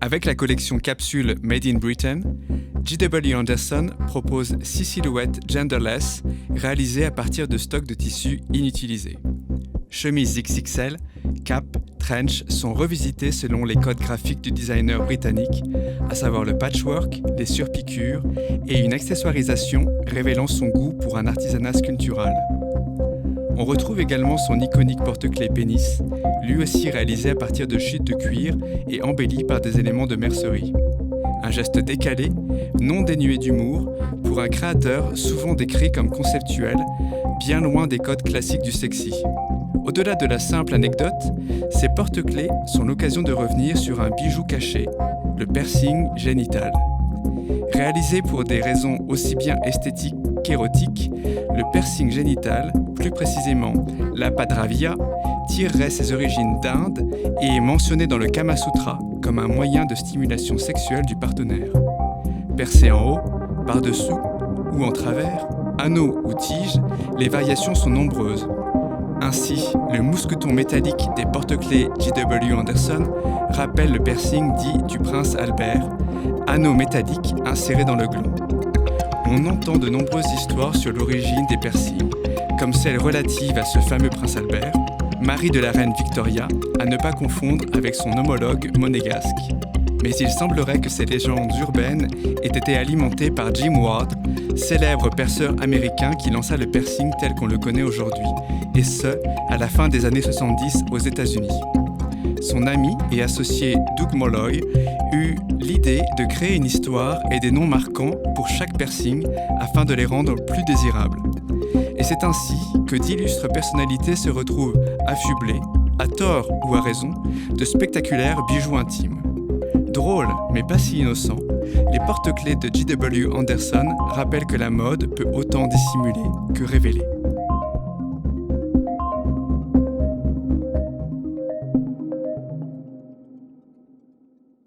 Avec la collection Capsule Made in Britain, J.W. Anderson propose 6 silhouettes genderless réalisées à partir de stocks de tissus inutilisés. Chemises XXL, cap, trench sont revisitées selon les codes graphiques du designer britannique, à savoir le patchwork, les surpiqûres et une accessoirisation révélant son goût pour un artisanat sculptural. On retrouve également son iconique porte-clés pénis, lui aussi réalisé à partir de chutes de cuir et embelli par des éléments de mercerie. Un geste décalé, non dénué d'humour, pour un créateur souvent décrit comme conceptuel, bien loin des codes classiques du sexy. Au-delà de la simple anecdote, ces porte-clés sont l'occasion de revenir sur un bijou caché, le piercing génital. Réalisé pour des raisons aussi bien esthétiques qu'érotiques, le piercing génital, plus précisément la padravia, tirerait ses origines d'Inde et est mentionné dans le Kama Sutra comme un moyen de stimulation sexuelle du partenaire. Percé en haut, par-dessous ou en travers, anneau ou tige, les variations sont nombreuses. Ainsi, le mousqueton métallique des porte-clés J.W. Anderson rappelle le piercing dit du prince Albert, anneau métallique inséré dans le gland. On entend de nombreuses histoires sur l'origine des piercings, comme celle relative à ce fameux prince Albert, mari de la reine Victoria, à ne pas confondre avec son homologue monégasque. Mais il semblerait que ces légendes urbaines aient été alimentées par Jim Ward, célèbre perceur américain qui lança le piercing tel qu'on le connaît aujourd'hui, et ce, à la fin des années 70 aux États-Unis. Son ami et associé Doug Molloy eut l'idée de créer une histoire et des noms marquants pour chaque piercing afin de les rendre plus désirables. Et c'est ainsi que d'illustres personnalités se retrouvent affublées, à tort ou à raison, de spectaculaires bijoux intimes. Drôle, mais pas si innocent, les porte-clés de J.W. Anderson rappellent que la mode peut autant dissimuler que révéler.